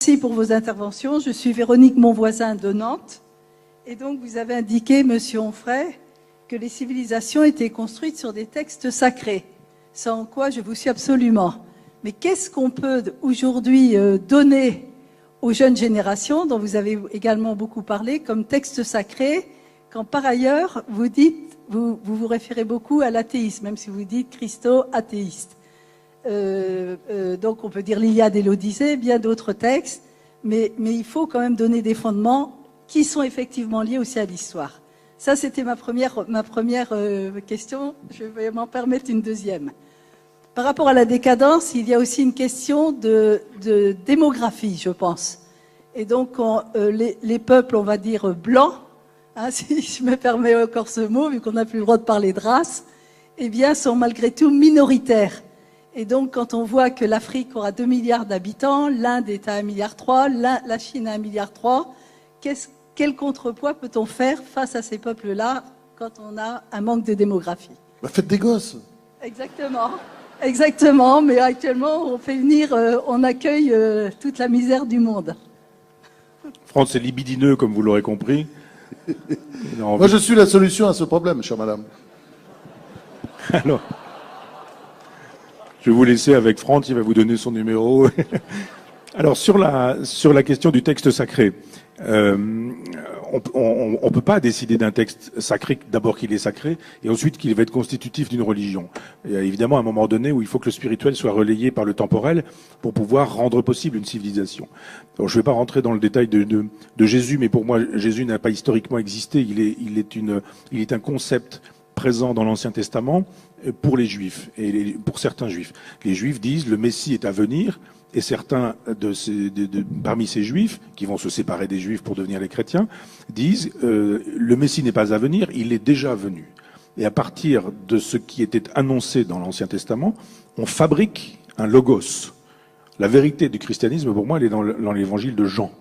Merci pour vos interventions. Je suis Véronique Monvoisin de Nantes. Et donc, vous avez indiqué, Monsieur Onfray, que les civilisations étaient construites sur des textes sacrés, sans quoi je vous suis absolument. Mais qu'est-ce qu'on peut aujourd'hui donner aux jeunes générations, dont vous avez également beaucoup parlé, comme texte sacré, quand par ailleurs vous référez beaucoup à l'athéisme, même si vous dites christo-athéiste. Donc on peut dire l'Iliade et l'Odyssée, bien d'autres textes, mais il faut quand même donner des fondements qui sont effectivement liés aussi à l'histoire. Ça, c'était ma première question. Je vais m'en permettre une deuxième. Par rapport à la décadence, il y a aussi une question de démographie, je pense. Et donc, les peuples, on va dire, blancs, hein, si je me permets encore ce mot, vu qu'on n'a plus le droit de parler de race, eh bien, sont malgré tout minoritaires. Et donc, quand on voit que l'Afrique aura 2 milliards d'habitants, l'Inde est à 1,3 milliard, la Chine à 1,3 milliard, quel contrepoids peut-on faire face à ces peuples-là quand on a un manque de démographie? Faites des gosses. Exactement, mais actuellement, on accueille toute la misère du monde. France est libidineux, comme vous l'aurez compris. Moi, je suis la solution à ce problème, chère madame. Alors, je vais vous laisser avec Franck, il va vous donner son numéro. Alors, sur la question du texte sacré, on peut pas décider d'un texte sacré, d'abord qu'il est sacré, et ensuite qu'il va être constitutif d'une religion. Il y a évidemment un moment donné où il faut que le spirituel soit relayé par le temporel pour pouvoir rendre possible une civilisation. Alors, je ne vais pas rentrer dans le détail de Jésus, mais pour moi, Jésus n'a pas historiquement existé. Il est un concept présent dans l'Ancien Testament pour les Juifs et pour certains Juifs. Les Juifs disent le Messie est à venir. Et certains parmi ces Juifs, qui vont se séparer des Juifs pour devenir les chrétiens, disent le Messie n'est pas à venir, il est déjà venu. Et à partir de ce qui était annoncé dans l'Ancien Testament, on fabrique un logos. La vérité du christianisme, pour moi, elle est dans l'évangile de Jean.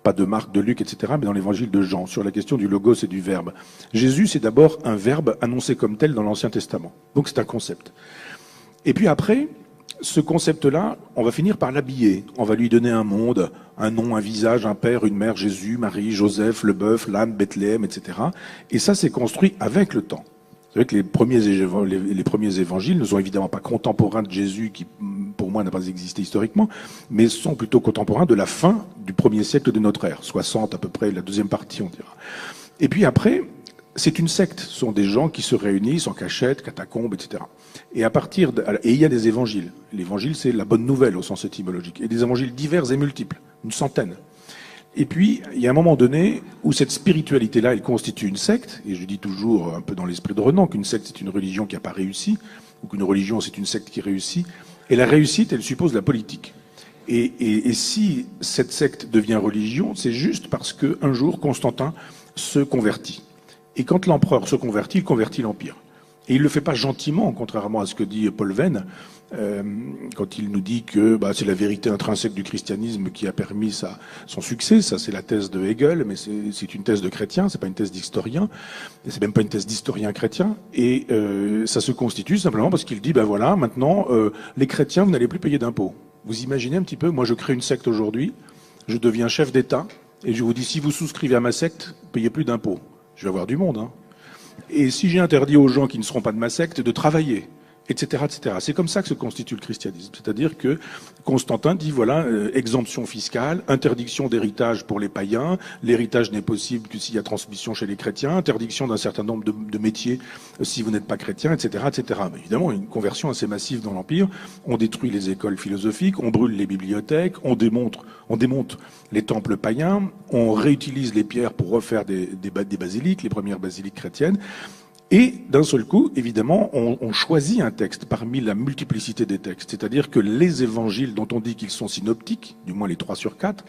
Pas de Marc, de Luc, etc., mais dans l'évangile de Jean, sur la question du logos et du verbe. Jésus, c'est d'abord un verbe annoncé comme tel dans l'Ancien Testament. Donc c'est un concept. Et puis après, ce concept-là, on va finir par l'habiller. On va lui donner un monde, un nom, un visage, un père, une mère, Jésus, Marie, Joseph, le bœuf, l'âne, Bethléem, etc. Et ça, c'est construit avec le temps. Vous savez que les premiers évangiles ne sont évidemment pas contemporains de Jésus, qui, pour moi, n'a pas existé historiquement, mais sont plutôt contemporains de la fin du 1er siècle de notre ère, 60 à peu près, la deuxième partie, on dira. Et puis après, c'est une secte. Ce sont des gens qui se réunissent en cachette, catacombes, etc. Et il y a des évangiles. L'évangile, c'est la bonne nouvelle au sens étymologique. Et des évangiles divers et multiples, une centaine. Et puis, il y a un moment donné où cette spiritualité-là, elle constitue une secte. Et je dis toujours, un peu dans l'esprit de Renan, qu'une secte, c'est une religion qui n'a pas réussi, ou qu'une religion, c'est une secte qui réussit. Et la réussite, elle suppose la politique. Et si cette secte devient religion, c'est juste parce qu'un jour, Constantin se convertit. Et quand l'empereur se convertit, il convertit l'empire. Et il le fait pas gentiment, contrairement à ce que dit Paul Venn, quand il nous dit que c'est la vérité intrinsèque du christianisme qui a permis son succès. Ça, c'est la thèse de Hegel, mais c'est une thèse de chrétien, c'est pas une thèse d'historien, et c'est même pas une thèse d'historien chrétien. Et ça se constitue simplement parce qu'il dit, voilà, maintenant, les chrétiens, vous n'allez plus payer d'impôts. Vous imaginez un petit peu, moi je crée une secte aujourd'hui, je deviens chef d'État, et je vous dis, si vous souscrivez à ma secte, payez plus d'impôts. Je vais avoir du monde, hein. Et si j'ai interdit aux gens qui ne seront pas de ma secte de travailler, etc., etc. C'est comme ça que se constitue le christianisme. C'est-à-dire que Constantin dit, voilà, exemption fiscale, interdiction d'héritage pour les païens, l'héritage n'est possible que s'il y a transmission chez les chrétiens, interdiction d'un certain nombre de métiers si vous n'êtes pas chrétien, etc., etc. Mais évidemment, une conversion assez massive dans l'Empire. On détruit les écoles philosophiques, on brûle les bibliothèques, on démonte les temples païens, on réutilise les pierres pour refaire des basiliques, les premières basiliques chrétiennes. Et d'un seul coup, évidemment, on choisit un texte parmi la multiplicité des textes. C'est-à-dire que les évangiles dont on dit qu'ils sont synoptiques, du moins les 3 sur 4,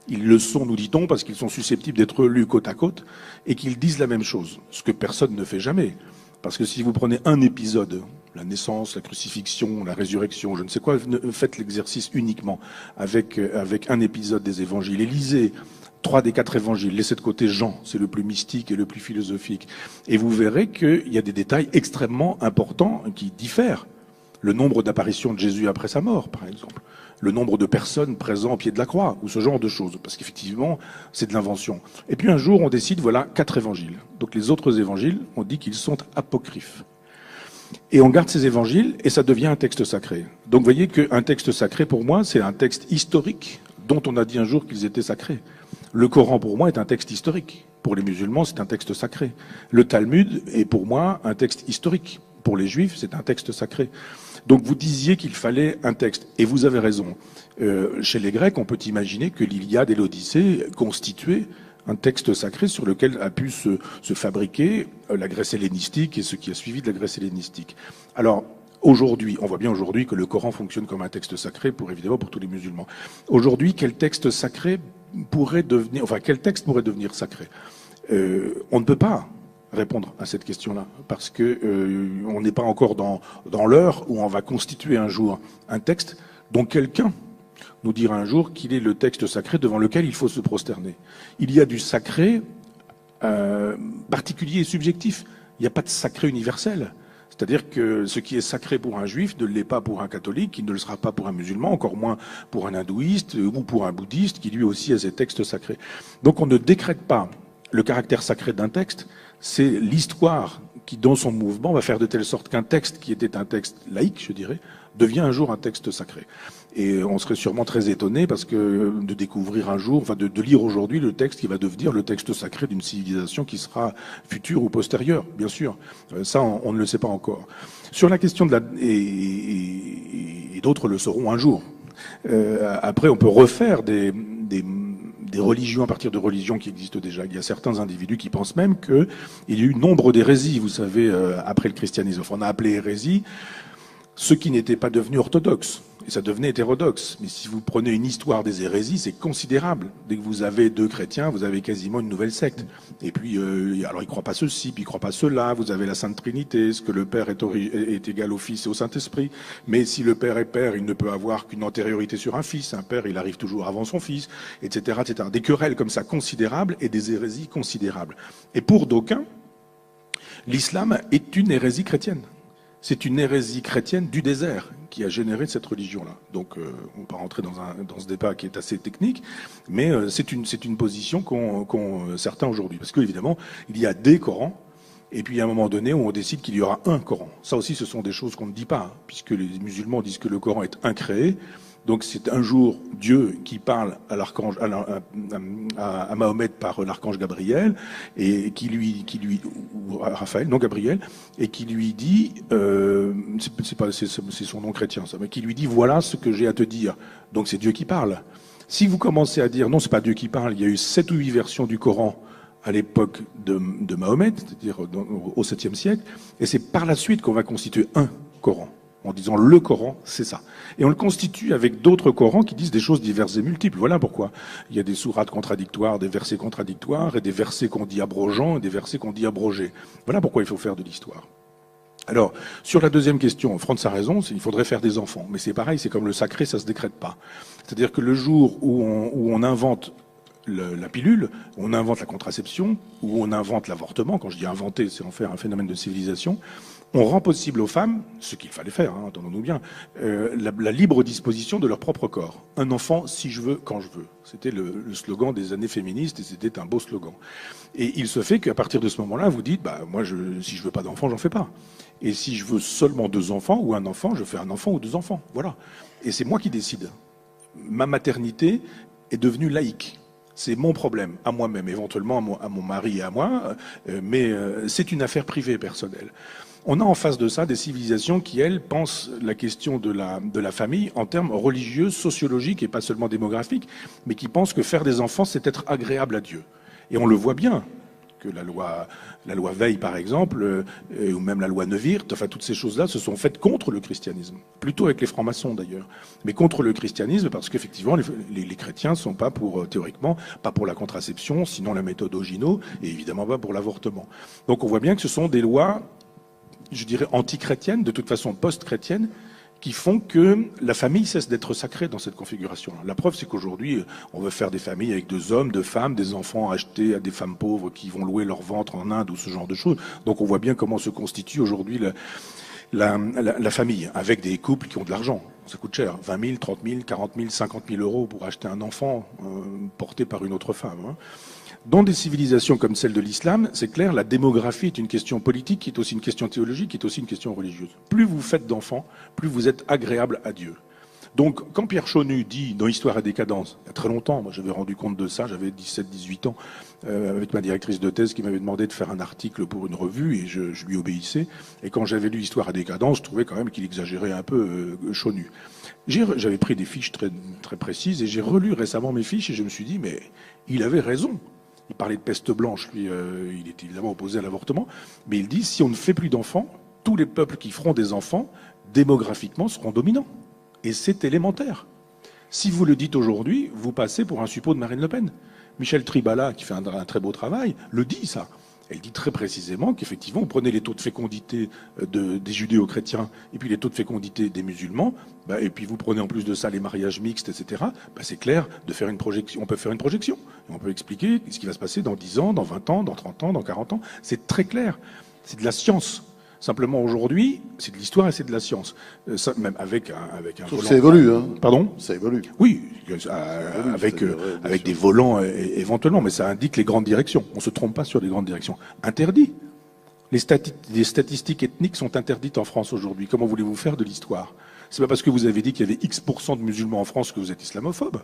ils le sont, nous dit-on, parce qu'ils sont susceptibles d'être lus côte à côte et qu'ils disent la même chose, ce que personne ne fait jamais. Parce que si vous prenez un épisode, la naissance, la crucifixion, la résurrection, je ne sais quoi, faites l'exercice uniquement avec un épisode des évangiles et lisez 3 des 4 évangiles, laissez de côté Jean, c'est le plus mystique et le plus philosophique. Et vous verrez qu'il y a des détails extrêmement importants qui diffèrent. le nombre d'apparitions de Jésus après sa mort, par exemple, le nombre de personnes présentes au pied de la croix, ou ce genre de choses, parce qu'effectivement, c'est de l'invention. Et puis un jour, on décide, voilà, 4 évangiles. Donc les autres évangiles, on dit qu'ils sont apocryphes. Et on garde ces évangiles, et ça devient un texte sacré. Donc vous voyez qu'un texte sacré, pour moi, c'est un texte historique, dont on a dit un jour qu'ils étaient sacrés. Le Coran, pour moi, est un texte historique. Pour les musulmans, c'est un texte sacré. Le Talmud est, pour moi, un texte historique. Pour les juifs, c'est un texte sacré. Donc vous disiez qu'il fallait un texte, et vous avez raison. Chez les Grecs, on peut imaginer que l'Iliade et l'Odyssée constituaient un texte sacré sur lequel a pu se fabriquer la Grèce hellénistique et ce qui a suivi de la Grèce hellénistique. Alors, aujourd'hui, on voit bien aujourd'hui que le Coran fonctionne comme un texte sacré, évidemment pour tous les musulmans. Aujourd'hui, quel texte sacré pourrait devenir, quel texte pourrait devenir sacré? On ne peut pas répondre à cette question-là, parce que on n'est pas encore dans l'heure où on va constituer un jour un texte dont quelqu'un nous dira un jour qu'il est le texte sacré devant lequel il faut se prosterner. Il y a du sacré particulier et subjectif. Il n'y a pas de sacré universel. C'est-à-dire que ce qui est sacré pour un juif ne l'est pas pour un catholique, qui ne le sera pas pour un musulman, encore moins pour un hindouiste ou pour un bouddhiste, qui lui aussi a ses textes sacrés. Donc on ne décrète pas le caractère sacré d'un texte, c'est l'histoire qui, dans son mouvement, va faire de telle sorte qu'un texte qui était un texte laïque, je dirais, devient un jour un texte sacré. Et on serait sûrement très étonné parce que de découvrir un jour, de lire aujourd'hui le texte qui va devenir le texte sacré d'une civilisation qui sera future ou postérieure, bien sûr. Ça, on ne le sait pas encore. Sur la question de et d'autres le sauront un jour. Après, on peut refaire des religions à partir de religions qui existent déjà. Il y a certains individus qui pensent même qu'il y a eu nombre d'hérésies, vous savez, après le christianisme. Enfin, on a appelé hérésie ce qui n'était pas devenu orthodoxe. Et ça devenait hétérodoxe. Mais si vous prenez une histoire des hérésies, c'est considérable. Dès que vous avez 2 chrétiens, vous avez quasiment une nouvelle secte. Et puis, alors ils croient pas ceci, puis ils croient pas cela. Vous avez la Sainte Trinité, ce que le Père est égal au Fils et au Saint-Esprit. Mais si le Père est Père, il ne peut avoir qu'une antériorité sur un Fils. Un Père, il arrive toujours avant son Fils, etc., etc. Des querelles comme ça considérables et des hérésies considérables. Et pour d'aucuns, l'islam est une hérésie chrétienne. C'est une hérésie chrétienne du désert qui a généré cette religion-là. Donc, on va pas rentrer dans ce débat qui est assez technique, mais c'est une position qu'ont certains aujourd'hui. Parce qu'évidemment, il y a des Corans, et puis à un moment donné, on décide qu'il y aura un Coran. Ça aussi, ce sont des choses qu'on ne dit pas, puisque les musulmans disent que le Coran est incréé. Donc c'est un jour Dieu qui parle à l'archange, à Mahomet par l'archange Gabriel, et ou à Raphaël, non Gabriel, et qui lui dit, c'est son nom chrétien ça, mais qui lui dit voilà ce que j'ai à te dire. Donc c'est Dieu qui parle. Si vous commencez à dire non, c'est pas Dieu qui parle, il y a eu 7 ou 8 versions du Coran à l'époque de Mahomet, c'est-à-dire au 7e siècle, et c'est par la suite qu'on va constituer un Coran. En disant le Coran, c'est ça. Et on le constitue avec d'autres Corans qui disent des choses diverses et multiples. Voilà pourquoi il y a des sourates contradictoires, des versets contradictoires, et des versets qu'on dit abrogeants, et des versets qu'on dit abrogés. Voilà pourquoi il faut faire de l'histoire. Alors, sur la deuxième question, Franz a raison, il faudrait faire des enfants. Mais c'est pareil, c'est comme le sacré, ça se décrète pas. C'est-à-dire que le jour où on invente la pilule, on invente la contraception, ou on invente l'avortement, quand je dis inventer, c'est en faire un phénomène de civilisation, on rend possible aux femmes, ce qu'il fallait faire, entendons-nous bien, la libre disposition de leur propre corps. Un enfant, si je veux, quand je veux. C'était le slogan des années féministes, et c'était un beau slogan. Et il se fait qu'à partir de ce moment-là, vous dites, moi, si je veux pas d'enfant, j'en fais pas. Et si je veux seulement 2 enfants ou un enfant, je fais un enfant ou 2 enfants. Voilà. Et c'est moi qui décide. Ma maternité est devenue laïque. C'est mon problème, à moi-même, éventuellement à mon mari et à moi, mais c'est une affaire privée, personnelle. On a en face de ça des civilisations qui, elles, pensent la question de la famille en termes religieux, sociologiques et pas seulement démographiques, mais qui pensent que faire des enfants, c'est être agréable à Dieu. Et on le voit bien, que la loi Veil, par exemple, ou même la loi Neuwirth, enfin toutes ces choses-là se sont faites contre le christianisme. Plutôt avec les francs-maçons d'ailleurs. Mais contre le christianisme parce qu'effectivement, les chrétiens ne sont pas théoriquement, pas pour la contraception, sinon la méthode Ogino, et évidemment pas pour l'avortement. Donc on voit bien que ce sont des lois, je dirais, anti-chrétiennes, de toute façon post-chrétiennes, qui font que la famille cesse d'être sacrée dans cette configuration. La preuve, c'est qu'aujourd'hui, on veut faire des familles avec 2 hommes, 2 femmes, des enfants achetés à des femmes pauvres qui vont louer leur ventre en Inde ou ce genre de choses. Donc on voit bien comment se constitue aujourd'hui la famille, avec des couples qui ont de l'argent. Ça coûte cher. 20 000, 30 000, 40 000, 50 000 euros pour acheter un enfant porté par une autre femme. Hein. Dans des civilisations comme celle de l'islam, c'est clair, la démographie est une question politique, qui est aussi une question théologique, qui est aussi une question religieuse. Plus vous faites d'enfants, plus vous êtes agréable à Dieu. Donc, quand Pierre Chaunu dit dans Histoire et décadence, il y a très longtemps, moi j'avais rendu compte de ça, j'avais 17-18 ans, avec ma directrice de thèse qui m'avait demandé de faire un article pour une revue, et je lui obéissais. Et quand j'avais lu Histoire et décadence, je trouvais quand même qu'il exagérait un peu Chaunu. J'avais pris des fiches très, très précises, et j'ai relu récemment mes fiches, et je me suis dit, mais il avait raison. Il parlait de peste blanche, lui, il était évidemment opposé à l'avortement, mais il dit, si on ne fait plus d'enfants, tous les peuples qui feront des enfants, démographiquement, seront dominants. Et c'est élémentaire. Si vous le dites aujourd'hui, vous passez pour un suppôt de Marine Le Pen. Michel Tribala, qui fait un très beau travail, le dit, ça. Elle dit très précisément qu'effectivement, vous prenez les taux de fécondité des judéo-chrétiens et puis les taux de fécondité des musulmans, et puis vous prenez en plus de ça les mariages mixtes, etc., c'est clair de faire une projection. On peut faire une projection. Et on peut expliquer ce qui va se passer dans 10 ans, dans 20 ans, dans 30 ans, dans 40 ans. C'est très clair. C'est de la science. Simplement aujourd'hui, c'est de l'histoire et c'est de la science. Ça, même avec un volant. Ça évolue, hein. Pardon ? Ça évolue. Oui, avec des volants éventuellement, mais ça indique les grandes directions. On se trompe pas sur les grandes directions. Interdit. Les statistiques ethniques sont interdites en France aujourd'hui. Comment voulez-vous faire de l'histoire ? C'est pas parce que vous avez dit qu'il y avait X% de musulmans en France que vous êtes islamophobe.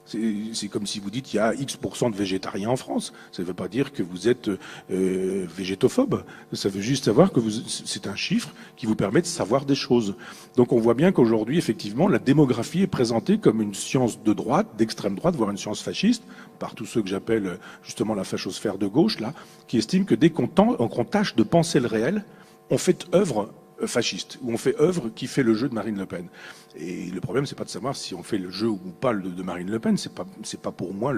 C'est comme si vous dites qu'il y a X% de végétariens en France. Ça ne veut pas dire que vous êtes végétophobe. Ça veut juste savoir que c'est un chiffre qui vous permet de savoir des choses. Donc on voit bien qu'aujourd'hui, effectivement, la démographie est présentée comme une science de droite, d'extrême droite, voire une science fasciste, par tous ceux que j'appelle justement la fachosphère de gauche, là, qui estiment que dès qu'on tâche de penser le réel, on fait œuvre fasciste, où on fait œuvre qui fait le jeu de Marine Le Pen. Et le problème, c'est pas de savoir si on fait le jeu ou pas de Marine Le Pen. C'est pas pour moi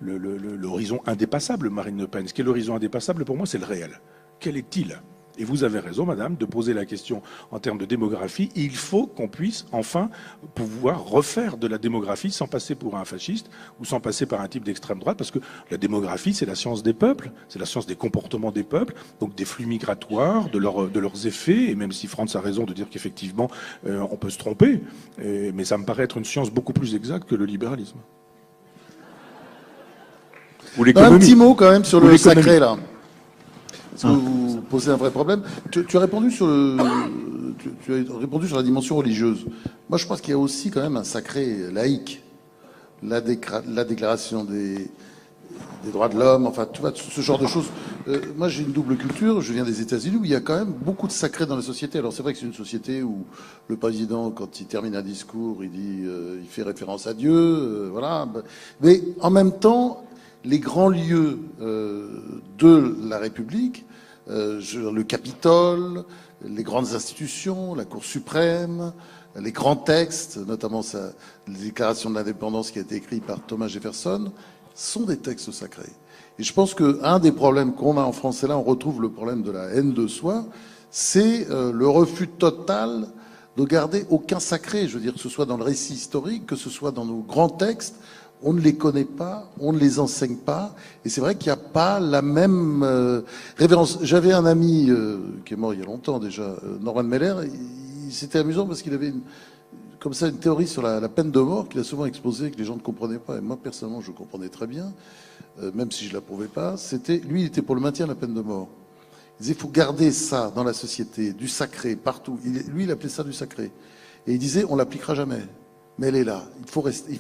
l'horizon indépassable, Marine Le Pen. Ce qui est l'horizon indépassable, pour moi, c'est le réel. Quel est-il ? Et vous avez raison, madame, de poser la question en termes de démographie. Il faut qu'on puisse enfin pouvoir refaire de la démographie sans passer pour un fasciste ou sans passer par un type d'extrême droite, parce que la démographie, c'est la science des peuples, c'est la science des comportements des peuples, donc des flux migratoires, de leurs effets, et même si Franz a raison de dire qu'effectivement, on peut se tromper, mais ça me paraît être une science beaucoup plus exacte que le libéralisme. Ou l'économie. Un petit mot quand même sur le sacré, là. Vous posez un vrai problème. Tu as répondu sur la dimension religieuse. Moi, je pense qu'il y a aussi quand même un sacré laïque. La déclaration des droits de l'homme, enfin, tu vois, ce genre de choses. Moi, j'ai une double culture. Je viens des États-Unis où il y a quand même beaucoup de sacré dans la société. Alors, c'est vrai que c'est une société où le président, quand il termine un discours, il dit, il fait référence à Dieu, voilà. Mais en même temps, les grands lieux de la République, le Capitole, les grandes institutions, la Cour suprême, les grands textes, notamment la déclaration de l'indépendance qui a été écrite par Thomas Jefferson, sont des textes sacrés. Et je pense qu'un des problèmes qu'on a en France, et là on retrouve le problème de la haine de soi, c'est le refus total de garder aucun sacré. Je veux dire, que ce soit dans le récit historique, que ce soit dans nos grands textes, on ne les connaît pas, on ne les enseigne pas, et c'est vrai qu'il n'y a pas la même révérence. J'avais un ami qui est mort il y a longtemps déjà, Norman Mailer. C'était amusant parce qu'il avait une théorie sur la peine de mort qu'il a souvent exposée, que les gens ne comprenaient pas. Et moi personnellement, je comprenais très bien, même si je l'approuvais pas. Lui, il était pour le maintien de la peine de mort. Il disait, il faut garder ça dans la société, du sacré partout. Lui, il appelait ça du sacré, et il disait, on l'appliquera jamais. Mais elle est là. Il faut rester.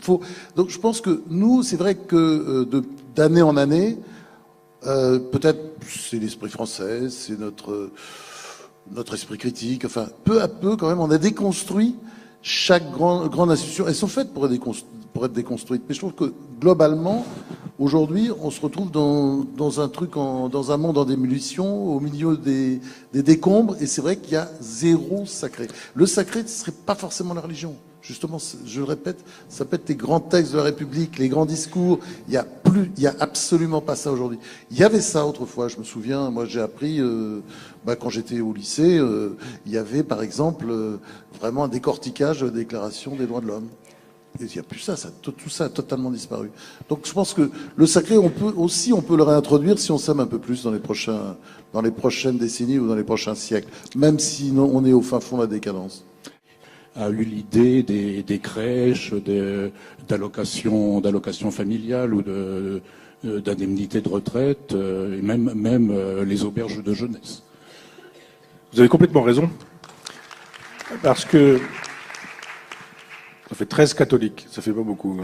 Donc je pense que nous, c'est vrai que d'année en année, peut-être c'est l'esprit français, c'est notre esprit critique. Enfin, peu à peu, quand même, on a déconstruit chaque grande institution. Elles sont faites pour être déconstruites. Mais je trouve que globalement, aujourd'hui, on se retrouve dans un monde en démolition, au milieu des décombres. Et c'est vrai qu'il y a zéro sacré. Le sacré, ce serait pas forcément la religion. Justement, je le répète, ça peut être les grands textes de la République, les grands discours. Il y a absolument pas ça aujourd'hui. Il y avait ça autrefois. Je me souviens, moi j'ai appris quand j'étais au lycée, il y avait par exemple vraiment un décortiquage de la Déclaration des droits de l'homme. Et il n'y a plus ça, tout ça a totalement disparu. Donc je pense que le sacré, on peut le réintroduire si on s'aime un peu plus dans les prochaines décennies ou dans les prochains siècles, même si on est au fin fond de la décadence. A eu l'idée des crèches, d'allocations familiales ou d'indemnités de retraite, et même les auberges de jeunesse. Vous avez complètement raison, parce que ça fait 13 catholiques, ça fait pas beaucoup.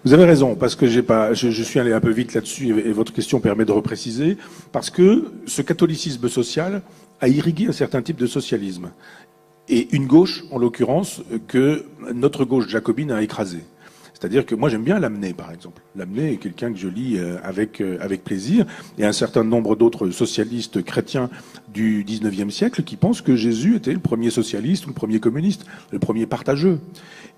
Vous avez raison, parce que je suis allé un peu vite là-dessus, et votre question permet de repréciser, parce que ce catholicisme social a irrigué un certain type de socialisme. Et une gauche, en l'occurrence, que notre gauche jacobine a écrasée. C'est-à-dire que moi j'aime bien Lamennais, par exemple. Lamennais est quelqu'un que je lis avec plaisir, et un certain nombre d'autres socialistes chrétiens du 19e siècle qui pensent que Jésus était le premier socialiste ou le premier communiste, le premier partageux.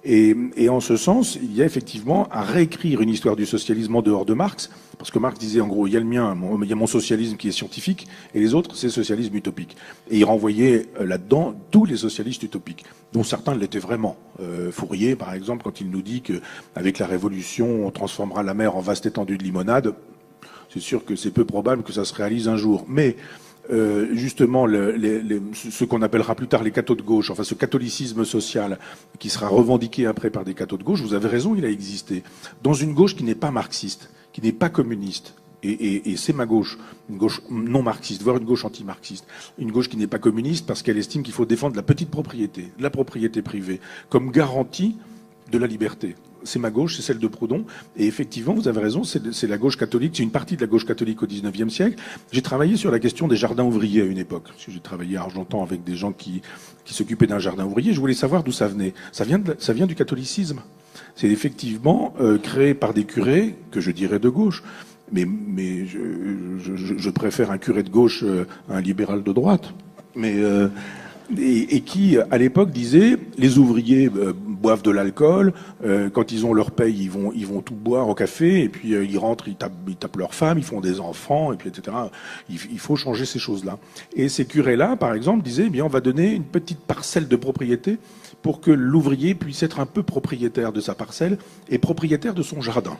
Et en ce sens, il y a effectivement à réécrire une histoire du socialisme en dehors de Marx, parce que Marx disait en gros, il y a le mien, il y a mon socialisme qui est scientifique, et les autres, c'est socialisme utopique. Et il renvoyait là-dedans tous les socialistes utopiques, dont certains l'étaient vraiment. Fourier, par exemple, quand il nous dit qu'avec la Révolution, on transformera la mer en vaste étendue de limonade, c'est sûr que c'est peu probable que ça se réalise un jour. Mais justement, ce qu'on appellera plus tard les cathos de gauche, enfin ce catholicisme social qui sera revendiqué après par des cathos de gauche, vous avez raison, il a existé. Dans une gauche qui n'est pas marxiste, qui n'est pas communiste, et c'est ma gauche, une gauche non marxiste, voire une gauche anti-marxiste, une gauche qui n'est pas communiste parce qu'elle estime qu'il faut défendre la petite propriété, la propriété privée, comme garantie de la liberté. C'est ma gauche, c'est celle de Proudhon. Et effectivement, vous avez raison, c'est la gauche catholique, c'est une partie de la gauche catholique au XIXe siècle. J'ai travaillé sur la question des jardins ouvriers à une époque. J'ai travaillé à Argentan avec des gens qui s'occupaient d'un jardin ouvrier. Je voulais savoir d'où ça venait. Ça vient du catholicisme. C'est effectivement créé par des curés, que je dirais de gauche. Mais je préfère un curé de gauche à un libéral de droite. Et qui, à l'époque, disait les ouvriers boivent de l'alcool, quand ils ont leur paye, ils vont tout boire au café, et puis ils rentrent, ils tapent leurs femmes, ils font des enfants, et puis etc. Il faut changer ces choses-là. Et ces curés-là, par exemple, disaient, eh bien, on va donner une petite parcelle de propriété pour que l'ouvrier puisse être un peu propriétaire de sa parcelle et propriétaire de son jardin.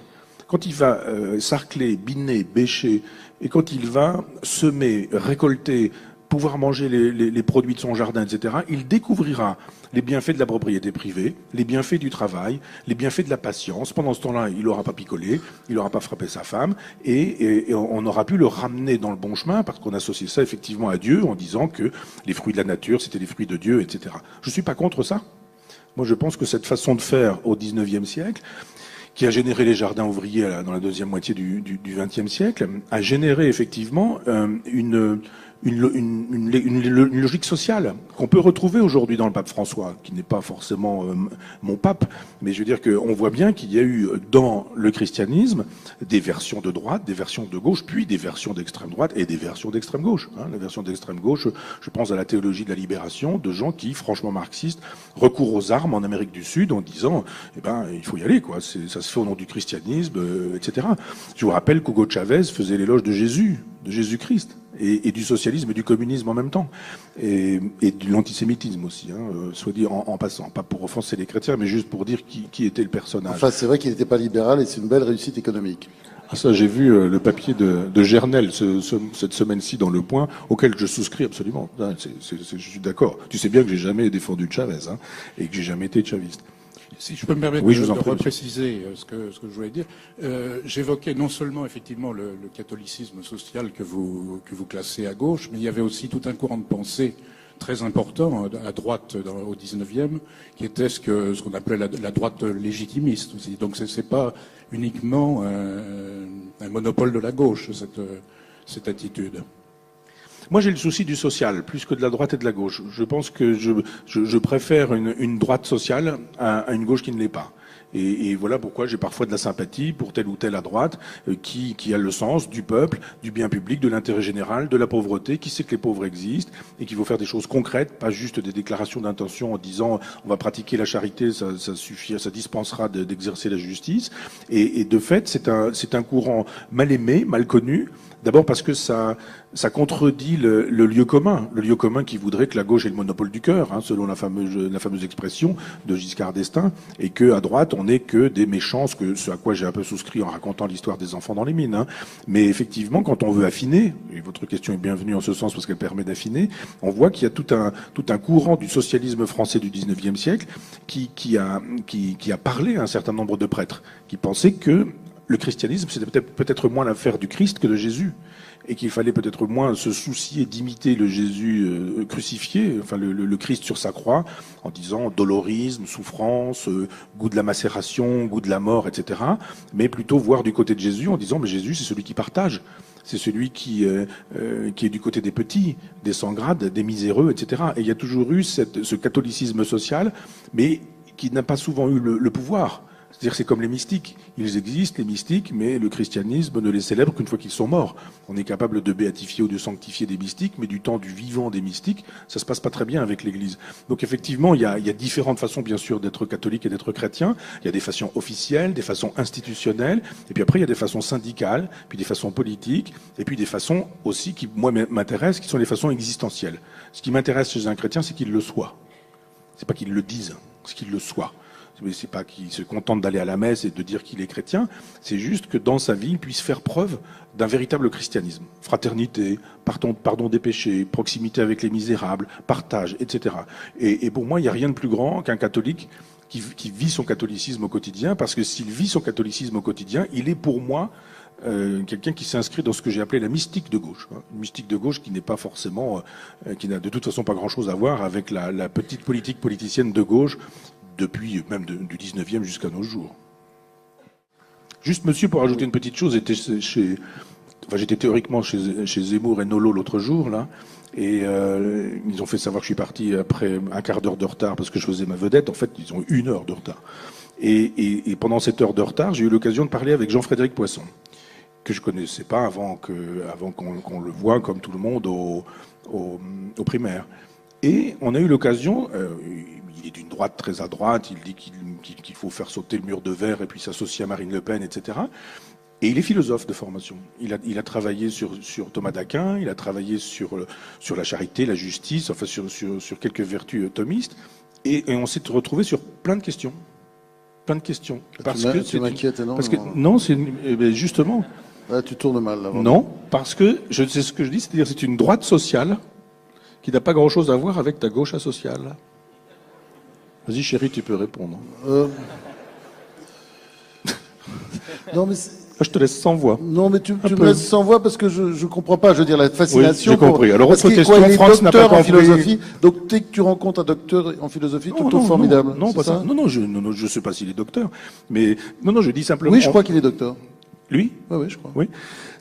Quand il va sarcler, biner, bêcher, et quand il va semer, récolter, pouvoir manger les produits de son jardin, etc., il découvrira les bienfaits de la propriété privée, les bienfaits du travail, les bienfaits de la patience. Pendant ce temps-là, il n'aura pas picolé, il n'aura pas frappé sa femme, et on aura pu le ramener dans le bon chemin, parce qu'on associait ça effectivement à Dieu, en disant que les fruits de la nature, c'était les fruits de Dieu, etc. Je ne suis pas contre ça. Moi, je pense que cette façon de faire au XIXe siècle, qui a généré les jardins ouvriers dans la deuxième moitié du XXe siècle, a généré effectivement une logique sociale qu'on peut retrouver aujourd'hui dans le pape François, qui n'est pas forcément mon pape, mais je veux dire qu'on voit bien qu'il y a eu dans le christianisme des versions de droite, des versions de gauche, puis des versions d'extrême droite et des versions d'extrême gauche. La version d'extrême gauche, je pense à la théologie de la libération, de gens qui, franchement marxistes, recourent aux armes en Amérique du Sud en disant, eh ben, il faut y aller, quoi. Ça se fait au nom du christianisme, etc. Je vous rappelle qu'Hugo Chavez faisait l'éloge de Jésus-Christ. Et du socialisme et du communisme en même temps. Et de l'antisémitisme aussi, soit dit en passant. Pas pour offenser les chrétiens, mais juste pour dire qui était le personnage. Enfin, c'est vrai qu'il n'était pas libéral et c'est une belle réussite économique. Ah, ça, j'ai vu le papier de Gernel cette semaine-ci dans Le Point, auquel je souscris absolument. Je suis d'accord. Tu sais bien que j'ai jamais défendu Chavez, et que j'ai jamais été chaviste. Si je peux me permettre de repréciser ce que je voulais dire, j'évoquais non seulement effectivement le catholicisme social que vous classez à gauche, mais il y avait aussi tout un courant de pensée très important à droite au 19e, qui était ce qu'on appelait la droite légitimiste aussi. Donc c'est pas uniquement un monopole de la gauche, cette attitude. Moi, j'ai le souci du social, plus que de la droite et de la gauche. Je pense que je préfère une droite sociale à une gauche qui ne l'est pas. Et voilà pourquoi j'ai parfois de la sympathie pour telle ou telle à droite qui a le sens du peuple, du bien public, de l'intérêt général, de la pauvreté, qui sait que les pauvres existent et qu'il faut faire des choses concrètes, pas juste des déclarations d'intention en disant on va pratiquer la charité, ça suffit, ça dispensera d'exercer la justice. Et de fait, c'est un courant mal aimé, mal connu. D'abord parce que ça contredit le lieu commun. Le lieu commun qui voudrait que la gauche ait le monopole du cœur, hein, selon la fameuse expression de Giscard d'Estaing, et que à droite on n'est que des méchants, ce à quoi j'ai un peu souscrit en racontant l'histoire des enfants dans les mines. Hein. Mais effectivement, quand on veut affiner, et votre question est bienvenue en ce sens parce qu'elle permet d'affiner, on voit qu'il y a tout un courant du socialisme français du 19e siècle qui a parlé à un certain nombre de prêtres, qui pensaient que le christianisme, c'était peut-être moins l'affaire du Christ que de Jésus, et qu'il fallait peut-être moins se soucier d'imiter le Jésus crucifié, enfin le Christ sur sa croix, en disant dolorisme, souffrance, goût de la macération, goût de la mort, etc. Mais plutôt voir du côté de Jésus en disant mais Jésus, c'est celui qui partage. C'est celui qui est du côté des petits, des sans-grades, des miséreux, etc. Et il y a toujours eu ce catholicisme social, mais qui n'a pas souvent eu le pouvoir. C'est-à-dire que c'est comme les mystiques. Ils existent, les mystiques, mais le christianisme ne les célèbre qu'une fois qu'ils sont morts. On est capable de béatifier ou de sanctifier des mystiques, mais du temps du vivant des mystiques, ça se passe pas très bien avec l'Église. Donc effectivement, il y a différentes façons, bien sûr, d'être catholique et d'être chrétien. Il y a des façons officielles, des façons institutionnelles, et puis après, il y a des façons syndicales, puis des façons politiques, et puis des façons aussi qui, moi, m'intéressent, qui sont les façons existentielles. Ce qui m'intéresse chez un chrétien, c'est qu'il le soit. C'est pas qu'il le dise, c'est qu'il le soit. Mais c'est pas qu'il se contente d'aller à la messe et de dire qu'il est chrétien, c'est juste que dans sa vie, il puisse faire preuve d'un véritable christianisme. Fraternité, pardon des péchés, proximité avec les misérables, partage, etc. Et pour moi, il n'y a rien de plus grand qu'un catholique qui vit son catholicisme au quotidien, parce que s'il vit son catholicisme au quotidien, il est pour moi quelqu'un qui s'inscrit dans ce que j'ai appelé la mystique de gauche. Une mystique de gauche qui n'est pas forcément, qui n'a de toute façon pas grand-chose à voir avec la petite politique politicienne de gauche, depuis même du 19e jusqu'à nos jours. Juste, monsieur, pour ajouter une petite chose, j'étais théoriquement chez Zemmour et Nolo l'autre jour, là, et ils ont fait savoir que je suis parti après un quart d'heure de retard parce que je faisais ma vedette. En fait, ils ont eu 1 heure de retard. Et pendant cette heure de retard, j'ai eu l'occasion de parler avec Jean-Frédéric Poisson, que je connaissais pas avant qu'on le voit, comme tout le monde, au primaire. Et on a eu l'occasion... il est d'une droite très à droite, il dit qu'il faut faire sauter le mur de verre et puis s'associer à Marine Le Pen, etc. Et il est philosophe de formation. Il a travaillé sur Thomas d'Aquin, il a travaillé sur la charité, la justice, enfin sur quelques vertus thomistes. Et on s'est retrouvé sur plein de questions. Plein de questions. Tu m'inquiètes énormément. Non, justement. Là, tu tournes mal, là. Non, parce que, c'est ce que je dis, c'est-à-dire c'est une droite sociale qui n'a pas grand-chose à voir avec ta gauche asociale. Vas-y, chérie, tu peux répondre. Non, mais je te laisse sans voix. Non, mais tu me laisses sans voix parce que je comprends pas. Je veux dire, la fascination. Oui, j'ai compris. Alors, autre question, France n'a pas compris. En philosophie. Donc, dès que tu rencontres un docteur en philosophie, tout formidable. Non, pas ça. Non, je sais pas s'il est docteur. Mais, non, je dis simplement. Oui, je crois qu'il est docteur. Lui? Oui, je crois. Oui.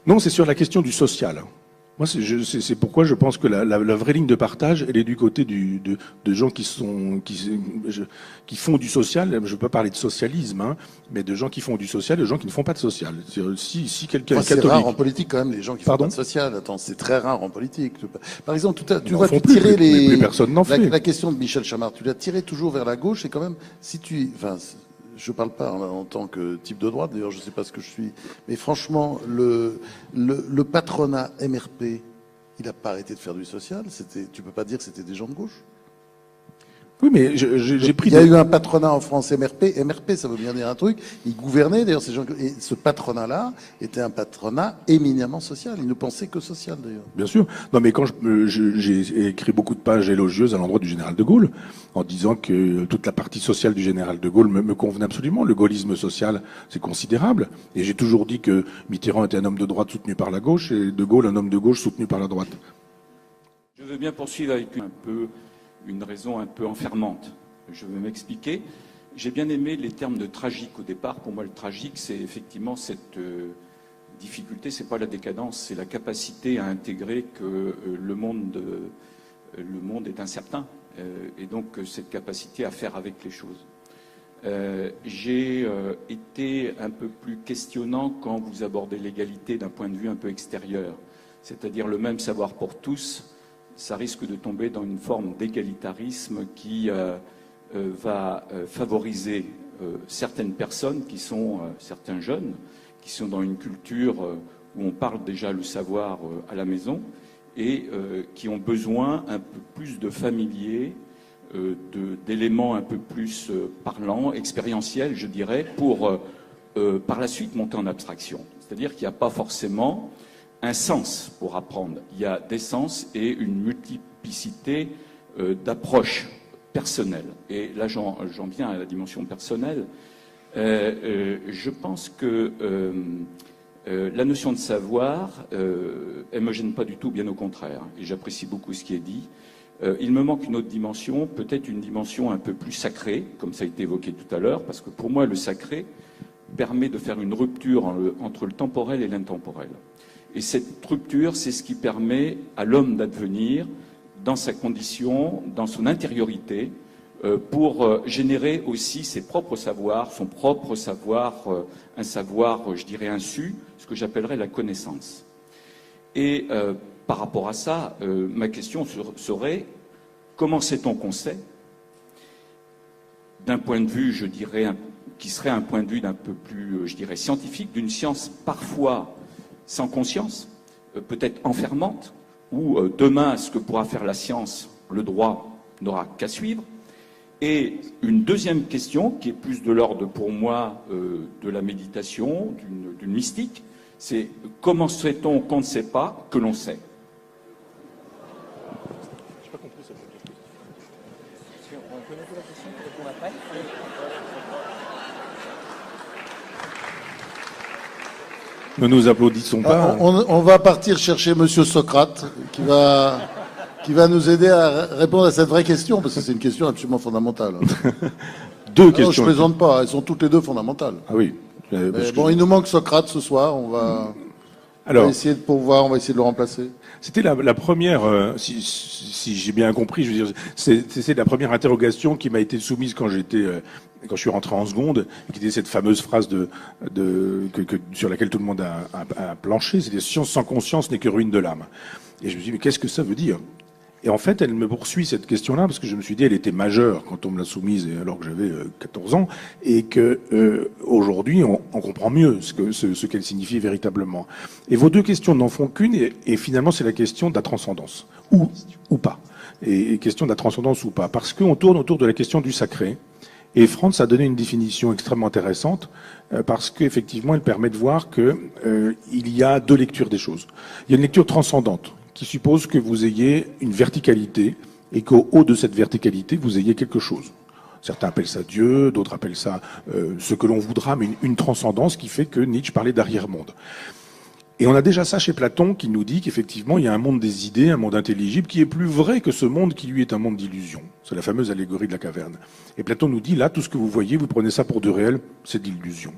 Non, c'est sur la question du social. Moi, c'est pourquoi je pense que la vraie ligne de partage, elle est du côté de gens qui font du social. Je ne veux pas parler de socialisme, hein, mais de gens qui font du social, et de gens qui ne font pas de social. Si quelqu'un est catholique, c'est rare en politique quand même les gens qui font pas de social. Attends, c'est très rare en politique. Par exemple, tu vois, tu tirais plus personne n'en fait. La question de Michel Chamard, tu l'as tiré toujours vers la gauche, et quand même, je parle pas en tant que type de droite, d'ailleurs je sais pas ce que je suis, mais franchement, le patronat MRP, il a pas arrêté de faire du social, tu peux pas dire que c'était des gens de gauche. Oui, mais j'ai pris... Il y a eu un patronat en France MRP, ça veut bien dire un truc, ils gouvernaient, d'ailleurs ces gens, et ce patronat-là était un patronat éminemment social, ils ne pensaient que social d'ailleurs. Bien sûr. Non, mais quand j'ai écrit beaucoup de pages élogieuses à l'endroit du général de Gaulle, en disant que toute la partie sociale du général de Gaulle me convenait absolument. Le gaullisme social, c'est considérable. Et j'ai toujours dit que Mitterrand était un homme de droite soutenu par la gauche, et de Gaulle un homme de gauche soutenu par la droite. Je veux bien poursuivre avec une raison un peu enfermante. Je vais m'expliquer. J'ai bien aimé les termes de tragique au départ. Pour moi, le tragique, c'est effectivement cette difficulté, c'est pas la décadence, c'est la capacité à intégrer que le monde est incertain, et donc cette capacité à faire avec les choses. J'ai été un peu plus questionnant quand vous abordez l'égalité d'un point de vue un peu extérieur, c'est-à-dire le même savoir pour tous. Ça risque de tomber dans une forme d'égalitarisme qui va favoriser certaines personnes qui sont, certains jeunes, qui sont dans une culture où on parle déjà le savoir à la maison et qui ont besoin un peu plus de familier, d'éléments un peu plus parlants, expérientiels, je dirais, pour par la suite monter en abstraction. C'est-à-dire qu'il n'y a pas forcément un sens pour apprendre. Il y a des sens et une multiplicité d'approches personnelles. Et là, j'en viens à la dimension personnelle. Je pense que la notion de savoir, elle ne me gêne pas du tout, bien au contraire. Et j'apprécie beaucoup ce qui est dit. Il me manque une autre dimension, peut-être une dimension un peu plus sacrée, comme ça a été évoqué tout à l'heure, parce que pour moi, le sacré permet de faire une rupture entre le temporel et l'intemporel. Et cette rupture, c'est ce qui permet à l'homme d'advenir dans sa condition, dans son intériorité, pour générer aussi ses propres savoirs, son propre savoir, un savoir, je dirais, insu, ce que j'appellerais la connaissance. Et par rapport à ça, ma question serait, comment sait-on qu'on sait, d'un point de vue, je dirais, qui serait un point de vue d'un peu plus, je dirais, scientifique, d'une science parfois sans conscience, peut-être enfermante, où demain, ce que pourra faire la science, le droit n'aura qu'à suivre. Et une deuxième question, qui est plus de l'ordre pour moi de la méditation, d'une mystique, c'est comment sait-on qu'on ne sait pas que l'on sait? Je n'ai pas compris cette question. On peut noter la question qui répond après. Ne nous applaudissons pas. On va partir chercher Monsieur Socrate, qui va nous aider à répondre à cette vraie question, parce que c'est une question absolument fondamentale. Deux questions. Je ne plaisante pas, elles sont toutes les deux fondamentales. Ah oui. Bon, il nous manque Socrate ce soir, on va essayer de pouvoir, on va essayer de le remplacer. C'était la première, si j'ai bien compris, je veux dire, c'est la première interrogation qui m'a été soumise quand je suis rentré en seconde, qui était cette fameuse phrase sur laquelle tout le monde a planché, c'était « Science sans conscience n'est que ruine de l'âme ». Et je me suis dit, mais qu'est-ce que ça veut dire? Et en fait, elle me poursuit cette question-là, parce que je me suis dit, elle était majeure quand on me l'a soumise, alors que j'avais 14 ans, et que aujourd'hui, on comprend mieux ce qu'elle signifie véritablement. Et vos deux questions n'en font qu'une, et finalement, c'est la question de la transcendance, ou pas. Et question de la transcendance ou pas, parce qu'on tourne autour de la question du sacré. Et Franz a donné une définition extrêmement intéressante, parce qu'effectivement, elle permet de voir que il y a deux lectures des choses. Il y a une lecture transcendante, qui suppose que vous ayez une verticalité et qu'au haut de cette verticalité, vous ayez quelque chose. Certains appellent ça Dieu, d'autres appellent ça ce que l'on voudra, mais une transcendance qui fait que Nietzsche parlait d'arrière-monde. Et on a déjà ça chez Platon qui nous dit qu'effectivement, il y a un monde des idées, un monde intelligible, qui est plus vrai que ce monde qui lui est un monde d'illusion. C'est la fameuse allégorie de la caverne. Et Platon nous dit, là, tout ce que vous voyez, vous prenez ça pour du réel, c'est de l'illusion.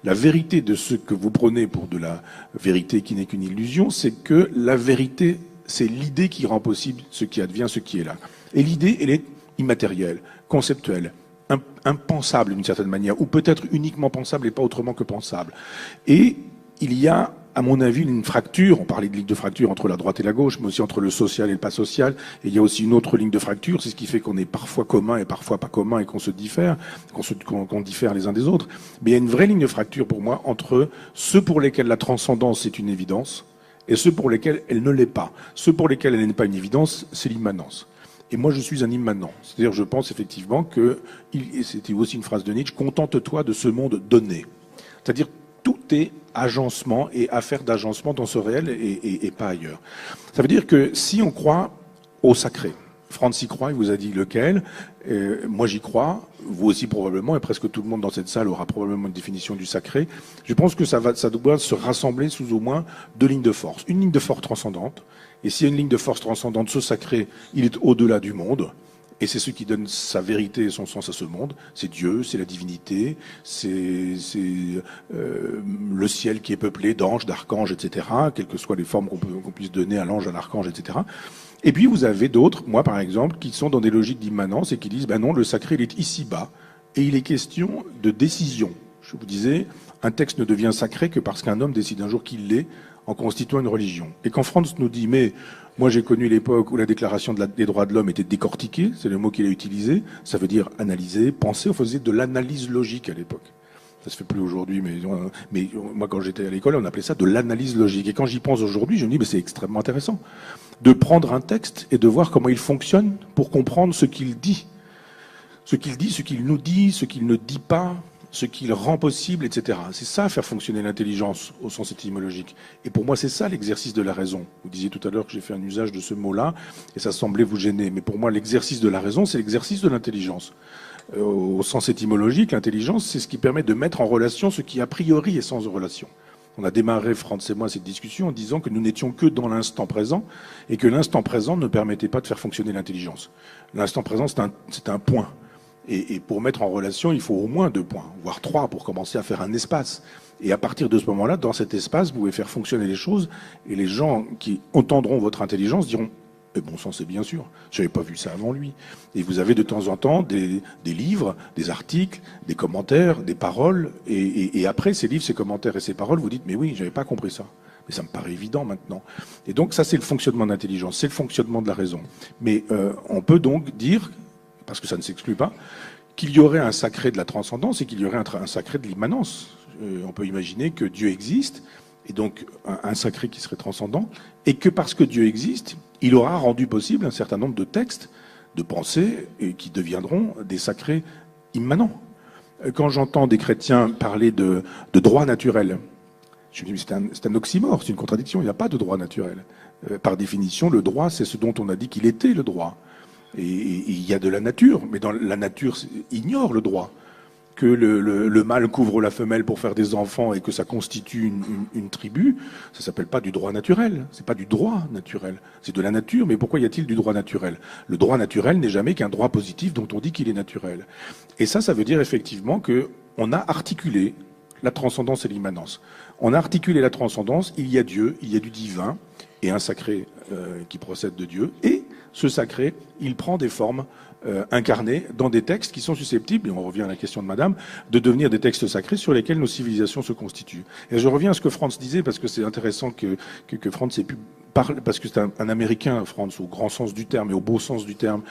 La vérité de ce que vous prenez pour de la vérité qui n'est qu'une illusion, c'est que la vérité, c'est l'idée qui rend possible ce qui advient, ce qui est là. Et l'idée, elle est immatérielle, conceptuelle, impensable d'une certaine manière, ou peut-être uniquement pensable et pas autrement que pensable. Et il y a, à mon avis, une fracture, on parlait de ligne de fracture entre la droite et la gauche, mais aussi entre le social et le pas social, et il y a aussi une autre ligne de fracture, c'est ce qui fait qu'on est parfois commun et parfois pas commun et qu'on se diffère, qu'on diffère les uns des autres. Mais il y a une vraie ligne de fracture pour moi entre ceux pour lesquels la transcendance est une évidence et ceux pour lesquels elle ne l'est pas. Ceux pour lesquels elle n'est pas une évidence, c'est l'immanence. Et moi, je suis un immanent. C'est-à-dire, je pense effectivement que, et c'était aussi une phrase de Nietzsche, contente-toi de ce monde donné. C'est-à-dire, tout est agencement et affaire d'agencement dans ce réel et pas ailleurs. Ça veut dire que si on croit au sacré, Franz y croit, il vous a dit lequel, moi j'y crois, vous aussi probablement, et presque tout le monde dans cette salle aura probablement une définition du sacré. Je pense que ça doit se rassembler sous au moins deux lignes de force. Une ligne de force transcendante, et s'il y a une ligne de force transcendante, ce sacré, il est au-delà du monde. Et c'est ce qui donne sa vérité et son sens à ce monde. C'est Dieu, c'est la divinité, c'est le ciel qui est peuplé d'anges, d'archanges, etc., quelles que soient les formes qu'on puisse donner à l'ange, à l'archange, etc. Et puis vous avez d'autres, moi par exemple, qui sont dans des logiques d'immanence et qui disent, ben non, le sacré, il est ici-bas, et il est question de décision. Je vous disais, un texte ne devient sacré que parce qu'un homme décide un jour qu'il l'est en constituant une religion. Et quand Franz nous dit, mais moi j'ai connu l'époque où la déclaration des droits de l'homme était décortiquée, c'est le mot qu'il a utilisé, ça veut dire analyser, penser, on faisait de l'analyse logique à l'époque. Ça se fait plus aujourd'hui, mais moi quand j'étais à l'école, on appelait ça de l'analyse logique. Et quand j'y pense aujourd'hui, je me dis, mais c'est extrêmement intéressant de prendre un texte et de voir comment il fonctionne pour comprendre ce qu'il dit. Ce qu'il dit, ce qu'il nous dit, ce qu'il ne dit pas, ce qu'il rend possible, etc. C'est ça, faire fonctionner l'intelligence au sens étymologique. Et pour moi, c'est ça l'exercice de la raison. Vous disiez tout à l'heure que j'ai fait un usage de ce mot-là, et ça semblait vous gêner. Mais pour moi, l'exercice de la raison, c'est l'exercice de l'intelligence. Au sens étymologique, l'intelligence, c'est ce qui permet de mettre en relation ce qui a priori est sans relation. On a démarré, Franz et moi, cette discussion en disant que nous n'étions que dans l'instant présent et que l'instant présent ne permettait pas de faire fonctionner l'intelligence. L'instant présent, c'est un point. Et pour mettre en relation, il faut au moins 2 points, voire 3 pour commencer à faire un espace. Et à partir de ce moment-là, dans cet espace, vous pouvez faire fonctionner les choses et les gens qui entendront votre intelligence diront « Mais bon sang, c'est bien sûr, je n'avais pas vu ça avant lui ». Et vous avez de temps en temps des livres, des articles, des commentaires, des paroles. Et après ces livres, ces commentaires et ces paroles, vous dites « Mais oui, je n'avais pas compris ça ». Mais ça me paraît évident maintenant. Et donc ça, c'est le fonctionnement de l'intelligence, c'est le fonctionnement de la raison. Mais on peut donc dire, parce que ça ne s'exclut pas, qu'il y aurait un sacré de la transcendance et qu'il y aurait un sacré de l'immanence. On peut imaginer que Dieu existe, et donc un sacré qui serait transcendant, et que parce que Dieu existe, il aura rendu possible un certain nombre de textes, de pensées, et qui deviendront des sacrés immanents. Quand j'entends des chrétiens parler de droit naturel, je me dis c'est un oxymore, c'est une contradiction, il n'y a pas de droit naturel. Par définition, le droit, c'est ce dont on a dit qu'il était le droit. Et il y a de la nature, mais dans la nature ignore le droit. Que le mâle couvre la femelle pour faire des enfants et que ça constitue une tribu, ça s'appelle pas du droit naturel. C'est pas du droit naturel. C'est de la nature, mais pourquoi y a-t-il du droit naturel? Le droit naturel n'est jamais qu'un droit positif dont on dit qu'il est naturel. Et ça veut dire effectivement que on a articulé la transcendance et l'immanence. On a articulé la transcendance, il y a Dieu, il y a du divin, et un sacré qui procède de Dieu, et ce sacré, il prend des formes incarnées dans des textes qui sont susceptibles, et on revient à la question de Madame, de devenir des textes sacrés sur lesquels nos civilisations se constituent. Et je reviens à ce que Franz disait, parce que c'est intéressant que Franz ait pu parler, parce que c'est un Américain, Franz, au grand sens du terme et au beau sens du terme,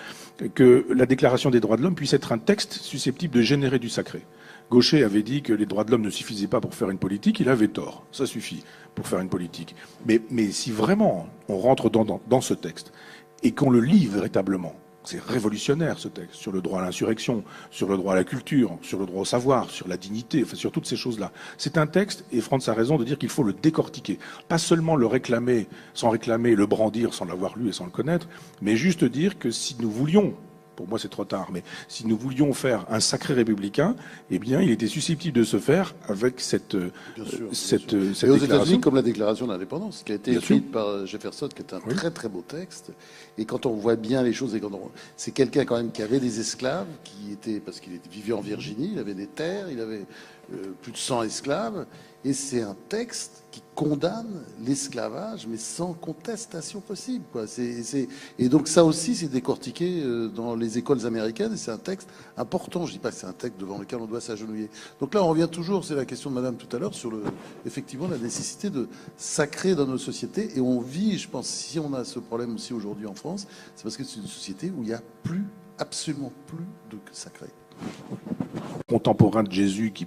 que la Déclaration des droits de l'homme puisse être un texte susceptible de générer du sacré. Gaucher avait dit que les droits de l'homme ne suffisaient pas pour faire une politique, il avait tort. Ça suffit pour faire une politique. Mais si vraiment on rentre dans ce texte et qu'on le lit véritablement, c'est révolutionnaire ce texte, sur le droit à l'insurrection, sur le droit à la culture, sur le droit au savoir, sur la dignité, enfin sur toutes ces choses-là. C'est un texte, et Franz a raison de dire qu'il faut le décortiquer. Pas seulement le réclamer, sans réclamer, le brandir sans l'avoir lu et sans le connaître, mais juste dire que si nous voulions, pour moi c'est trop tard, mais si nous voulions faire un sacré républicain, eh bien il était susceptible de se faire avec cette et aux États-Unis, comme la Déclaration d'indépendance, qui a été écrite par Jefferson, qui est un très très beau texte. Et quand on voit bien les choses, c'est quelqu'un quand même qui avait des esclaves, parce qu'il vivait en Virginie, il avait des terres, il avait plus de 100 esclaves, et c'est un texte qui condamne l'esclavage, mais sans contestation possible, quoi. Et donc ça aussi, c'est décortiqué dans les écoles américaines, et c'est un texte important. Je dis pas que c'est un texte devant lequel on doit s'agenouiller. Donc là, on revient toujours, c'est la question de Madame tout à l'heure, sur effectivement la nécessité de sacrer dans nos sociétés. Et on vit, je pense, si on a ce problème aussi aujourd'hui en France, c'est parce que c'est une société où il n'y a absolument plus de sacré. Contemporains de Jésus qui,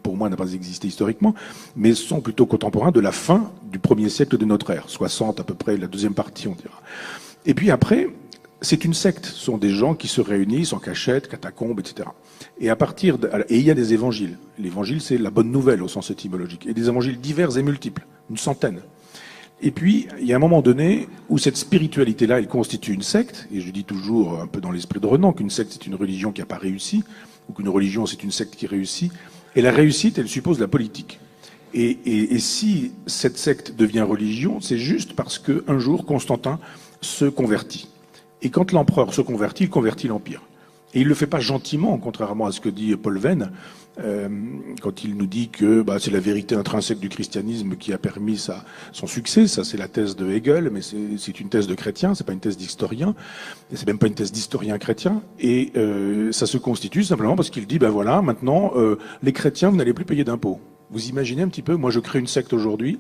pour moi, n'a pas existé historiquement, mais sont plutôt contemporains de la fin du 1er siècle de notre ère, 60 à peu près, la deuxième partie, on dira. Et puis après, c'est une secte. Ce sont des gens qui se réunissent en cachette, catacombes, etc. Et il y a des évangiles. L'évangile, c'est la bonne nouvelle au sens étymologique. Et des évangiles divers et multiples, une centaine. Et puis, il y a un moment donné où cette spiritualité-là, elle constitue une secte, et je dis toujours, un peu dans l'esprit de Renan, qu'une secte, c'est une religion qui n'a pas réussi, ou qu'une religion, c'est une secte qui réussit. Et la réussite, elle suppose la politique. Et si cette secte devient religion, c'est juste parce qu'un jour, Constantin se convertit. Et quand l'empereur se convertit, il convertit l'Empire. Et il ne le fait pas gentiment, contrairement à ce que dit Paul Venn, quand il nous dit que c'est la vérité intrinsèque du christianisme qui a permis son succès. Ça, c'est la thèse de Hegel, mais c'est une thèse de chrétien, c'est pas une thèse d'historien, et c'est même pas une thèse d'historien chrétien. Et ça se constitue simplement parce qu'il dit, voilà, maintenant, les chrétiens, vous n'allez plus payer d'impôts. Vous imaginez un petit peu, moi je crée une secte aujourd'hui,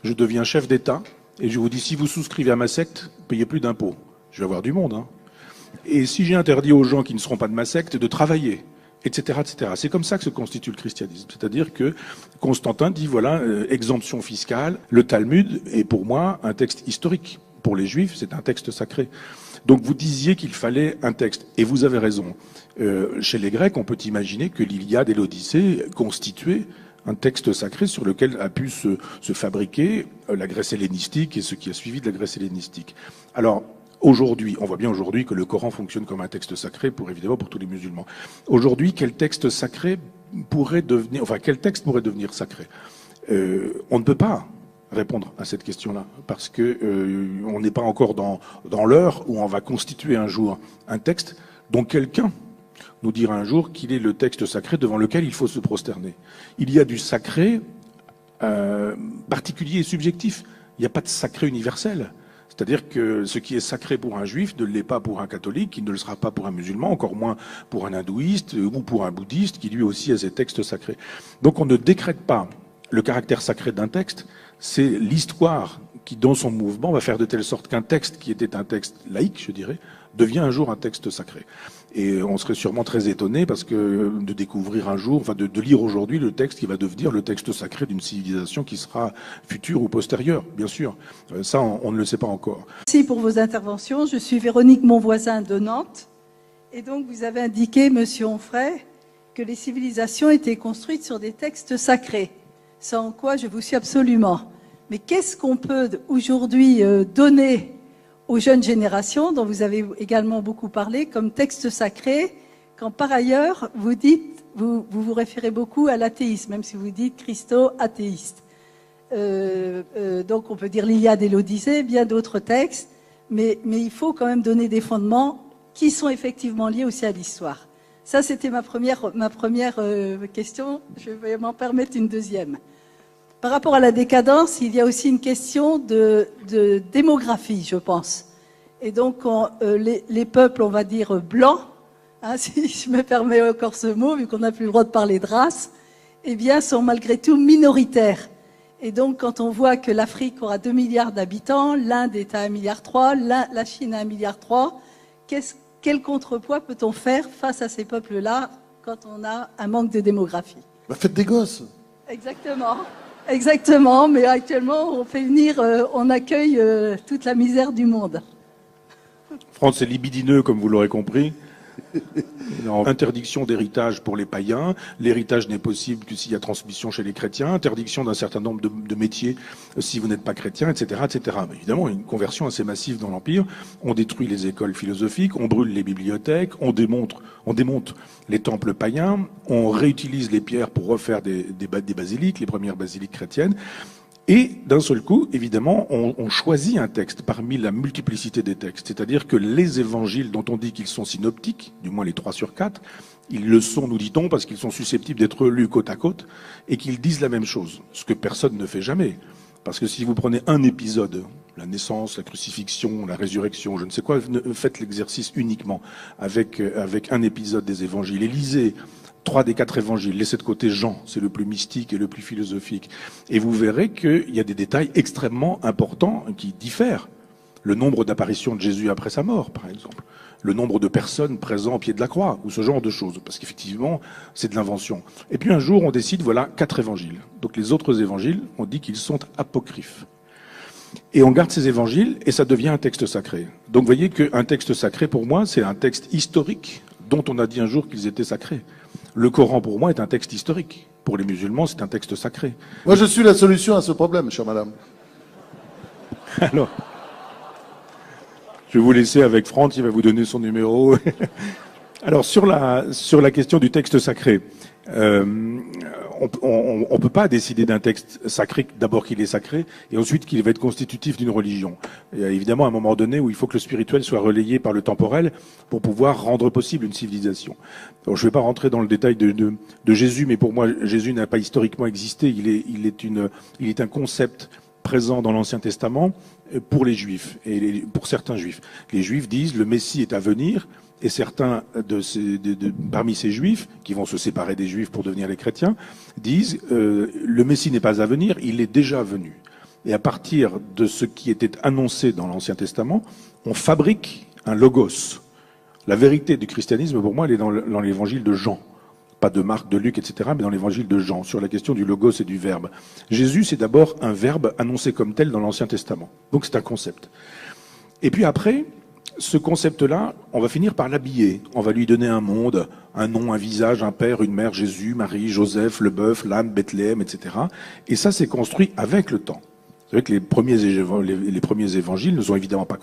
je deviens chef d'État, et je vous dis, si vous souscrivez à ma secte, payez plus d'impôts. Je vais avoir du monde, hein. Et si j'ai interdit aux gens qui ne seront pas de ma secte de travailler, etc., etc. C'est comme ça que se constitue le christianisme. C'est-à-dire que Constantin dit, voilà, exemption fiscale. Le Talmud est pour moi un texte historique. Pour les Juifs, c'est un texte sacré. Donc vous disiez qu'il fallait un texte. Et vous avez raison. Chez les Grecs, on peut imaginer que l'Iliade et l'Odyssée constituaient un texte sacré sur lequel a pu se fabriquer la Grèce hellénistique et ce qui a suivi de la Grèce hellénistique. Alors, aujourd'hui, on voit bien aujourd'hui que le Coran fonctionne comme un texte sacré évidemment pour tous les musulmans. Aujourd'hui, quel texte pourrait devenir sacré? On ne peut pas répondre à cette question-là parce que on n'est pas encore dans l'heure où on va constituer un jour un texte dont quelqu'un nous dira un jour qu'il est le texte sacré devant lequel il faut se prosterner. Il y a du sacré particulier et subjectif. Il n'y a pas de sacré universel. C'est-à-dire que ce qui est sacré pour un juif ne l'est pas pour un catholique, qui ne le sera pas pour un musulman, encore moins pour un hindouiste ou pour un bouddhiste, qui lui aussi a ses textes sacrés. Donc on ne décrète pas le caractère sacré d'un texte, c'est l'histoire qui, dans son mouvement, va faire de telle sorte qu'un texte qui était un texte laïque, je dirais, devient un jour un texte sacré. Et on serait sûrement très étonné parce que de découvrir un jour, de lire aujourd'hui le texte qui va devenir le texte sacré d'une civilisation qui sera future ou postérieure, bien sûr. Ça, on ne le sait pas encore. Merci pour vos interventions. Je suis Véronique Monvoisin de Nantes. Et donc, vous avez indiqué, Monsieur Onfray, que les civilisations étaient construites sur des textes sacrés. Sans quoi je vous suis absolument. Mais qu'est-ce qu'on peut aujourd'hui donner aux jeunes générations, dont vous avez également beaucoup parlé, comme texte sacré, quand par ailleurs, vous référez beaucoup à l'athéisme, même si vous dites christo-athéiste. Donc on peut dire l'Iliade et l'Odyssée, bien d'autres textes, mais il faut quand même donner des fondements qui sont effectivement liés aussi à l'histoire. Ça, c'était ma première question. Je vais m'en permettre une deuxième. Par rapport à la décadence, il y a aussi une question de démographie, je pense. Et donc, les peuples, on va dire, blancs, hein, si je me permets encore ce mot, vu qu'on n'a plus le droit de parler de race, eh bien, sont malgré tout minoritaires. Et donc, quand on voit que l'Afrique aura 2 milliards d'habitants, l'Inde est à 1,3 milliard, la Chine à 1,3 milliard, quel contrepoids peut-on faire face à ces peuples-là quand on a un manque de démographie? Faites des gosses. Exactement, mais actuellement, on accueille toute la misère du monde. France est libidineux, comme vous l'aurez compris. Interdiction d'héritage pour les païens. L'héritage n'est possible que s'il y a transmission chez les chrétiens. Interdiction d'un certain nombre de métiers si vous n'êtes pas chrétien, etc., etc. Mais évidemment, une conversion assez massive dans l'Empire. On détruit les écoles philosophiques, on brûle les bibliothèques, on démonte les temples païens, on réutilise les pierres pour refaire des basiliques, les premières basiliques chrétiennes. Et d'un seul coup, évidemment, on choisit un texte parmi la multiplicité des textes. C'est-à-dire que les évangiles dont on dit qu'ils sont synoptiques, du moins les 3 sur 4, ils le sont, nous dit-on, parce qu'ils sont susceptibles d'être lus côte à côte et qu'ils disent la même chose, ce que personne ne fait jamais. Parce que si vous prenez un épisode, la naissance, la crucifixion, la résurrection, je ne sais quoi, faites l'exercice uniquement avec un épisode des évangiles et lisez 3 des 4 évangiles, laissez de côté Jean, c'est le plus mystique et le plus philosophique. Et vous verrez qu'il y a des détails extrêmement importants qui diffèrent. Le nombre d'apparitions de Jésus après sa mort, par exemple. Le nombre de personnes présentes au pied de la croix, ou ce genre de choses. Parce qu'effectivement, c'est de l'invention. Et puis un jour, on décide, voilà, 4 évangiles. Donc les autres évangiles, on dit qu'ils sont apocryphes. Et on garde ces évangiles, et ça devient un texte sacré. Donc vous voyez qu'un texte sacré, pour moi, c'est un texte historique dont on a dit un jour qu'ils étaient sacrés. Le Coran, pour moi, est un texte historique. Pour les musulmans, c'est un texte sacré. Moi, je suis la solution à ce problème, chère madame. Alors, je vais vous laisser avec Franck, il va vous donner son numéro. Alors, sur la question du texte sacré, on peut pas décider d'un texte sacré, d'abord qu'il est sacré, et ensuite qu'il va être constitutif d'une religion. Il y a évidemment un moment donné où il faut que le spirituel soit relayé par le temporel pour pouvoir rendre possible une civilisation. Alors, je ne vais pas rentrer dans le détail de Jésus, mais pour moi, Jésus n'a pas historiquement existé. Il est un concept présent dans l'Ancien Testament pour les Juifs et pour certains Juifs. Les Juifs disent le Messie est à venir. Et certains parmi ces Juifs, qui vont se séparer des Juifs pour devenir les chrétiens, disent le Messie n'est pas à venir, il est déjà venu. Et à partir de ce qui était annoncé dans l'Ancien Testament, on fabrique un logos. La vérité du christianisme, pour moi, elle est dans l'évangile de Jean. Pas de Marc, de Luc, etc., mais dans l'évangile de Jean, sur la question du logos et du verbe. Jésus, c'est d'abord un verbe annoncé comme tel dans l'Ancien Testament. Donc c'est un concept. Et puis après, ce concept-là, on va finir par l'habiller. On va lui donner un monde, un nom, un visage, un père, une mère, Jésus, Marie, Joseph, le bœuf, l'âne, Bethléem, etc. Et ça, c'est construit avec le temps. Vous savez que les premiers évangiles ne sont évidemment pas